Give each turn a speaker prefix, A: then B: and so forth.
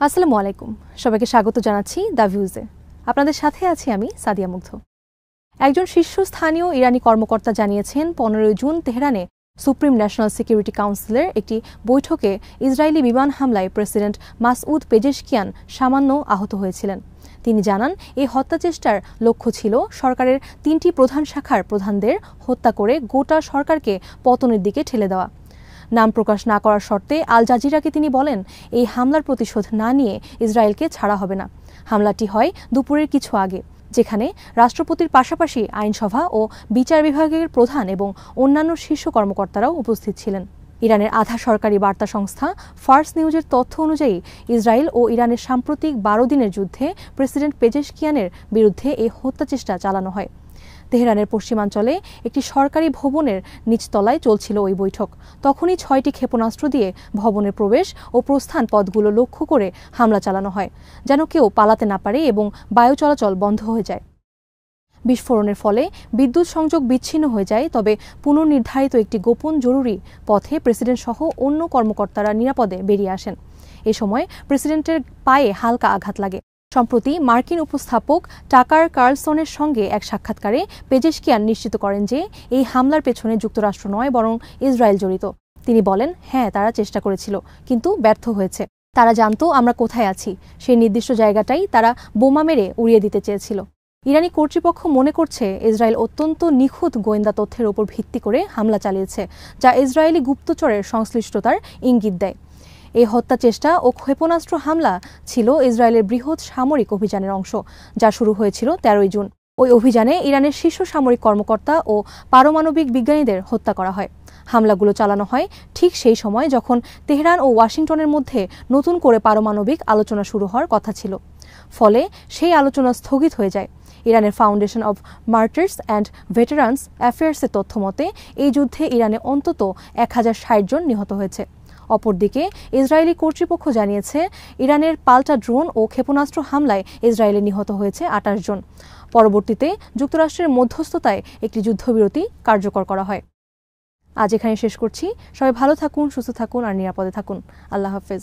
A: আসসালামু আলাইকুম, সবাইকে স্বাগত জানাচ্ছি দ্য ভিউজে। আপনাদের সাথে আছি আমি সাদিয়া মুগ্ধ। একজন শীর্ষস্থানীয় ইরানি কর্মকর্তা জানিয়েছেন 15 জুন তেহরানে সুপ্রিম ন্যাশনাল সিকিউরিটি কাউন্সিলের একটি বৈঠকে ইসরায়েলি বিমান হামলায় প্রেসিডেন্ট মাসউদ পেজেশকিয়ান সামান্য আহত হয়েছিলেন। তিনি জানান, এই হত্যাচেষ্টার লক্ষ্য ছিল সরকারের 3টি প্রধান শাখার প্রধানদের হত্যা করে গোটা সরকারকে পতনের দিকে ঠেলে দেওয়া। নাম প্রকাশ না করার শর্তে আল জাজিরাকে তিনি বলেন, এই হামলার প্রতিশোধ না নিয়ে ইসরায়েলকে ছাড়া হবে না। হামলাটি হয় দুপুরের কিছু আগে, যেখানে রাষ্ট্রপতির পাশাপাশি আইনসভা ও বিচার বিভাগের প্রধান এবং অন্যান্য শীর্ষ কর্মকর্তারাও উপস্থিত ছিলেন। ইরানের আধা সরকারি বার্তা সংস্থা ফার্স নিউজের তথ্য অনুযায়ী ইসরায়েল ও ইরানের সাম্প্রতিক 12 দিনের যুদ্ধে প্রেসিডেন্ট পেজেশকিয়ানের বিরুদ্ধে এই হত্যাচেষ্টা চালানো হয়। তেহরানের পশ্চিমাঞ্চলে একটি সরকারি ভবনের নিচতলায় চলছিল ওই বৈঠক। তখনই 6টি ক্ষেপণাস্ত্র দিয়ে ভবনের প্রবেশ ও প্রস্থান পথগুলো লক্ষ্য করে হামলা চালানো হয়, যেন কেউ পালাতে না পারে এবং বায়ু চলাচল বন্ধ হয়ে যায়। বিস্ফোরণের ফলে বিদ্যুৎ সংযোগ বিচ্ছিন্ন হয়ে যায়, তবে পুনর্নির্ধারিত একটি গোপন জরুরি পথে প্রেসিডেন্ট সহ অন্য কর্মকর্তারা নিরাপদে বেরিয়ে আসেন। এ সময় প্রেসিডেন্টের পায়ে হালকা আঘাত লাগে। সম্প্রতি মার্কিন উপস্থাপক টাকার কার্লসনের সঙ্গে এক সাক্ষাৎকারে পেজেশকিয়ান নিশ্চিত করেন যে এই হামলার পেছনে যুক্তরাষ্ট্র নয়, বরং ইসরায়েল জড়িত। তিনি বলেন, হ্যাঁ, তারা চেষ্টা করেছিল, কিন্তু ব্যর্থ হয়েছে। তারা জানতো আমরা কোথায় আছি, সেই নির্দিষ্ট জায়গাটাই তারা বোমা মেরে উড়িয়ে দিতে চেয়েছিল। ইরানি কর্তৃপক্ষ মনে করছে ইসরায়েল অত্যন্ত নিখুঁত গোয়েন্দা তথ্যের উপর ভিত্তি করে হামলা চালিয়েছে, যা ইসরায়েলি গুপ্তচরের সংশ্লিষ্টতার ইঙ্গিত দেয়। এই হত্যা চেষ্টা ও ক্ষেপণাস্ত্র হামলা ছিল ইসরায়েলের বৃহৎ সামরিক অভিযানের অংশ, যা শুরু হয়েছিল 13 জুন। ওই অভিযানে ইরানের শীর্ষ সামরিক কর্মকর্তা ও পারমাণবিক বিজ্ঞানীদের হত্যা করা হয়। হামলাগুলো চালানো হয় ঠিক সেই সময় যখন তেহরান ও ওয়াশিংটনের মধ্যে নতুন করে পারমাণবিক আলোচনা শুরু হওয়ার কথা ছিল। ফলে সেই আলোচনা স্থগিত হয়ে যায়। ইরানের ফাউন্ডেশন অব মার্টার্স অ্যান্ড ভেটারান্স অ্যাফেয়ার্সের তথ্য মতে এই যুদ্ধে ইরানে অন্তত 1060 জন নিহত হয়েছে। অপরদিকে ইসরায়েলি কর্তৃপক্ষ জানিয়েছে, ইরানের পাল্টা ড্রোন ও ক্ষেপণাস্ত্র হামলায় ইসরায়েলে নিহত হয়েছে 28 জন। পরবর্তীতে যুক্তরাষ্ট্রের মধ্যস্থতায় একটি যুদ্ধবিরতি কার্যকর করা হয়। আজ এখানে শেষ করছি। সবাই ভালো থাকুন, সুস্থ থাকুন আর নিরাপদে থাকুন। আল্লাহ হাফেজ।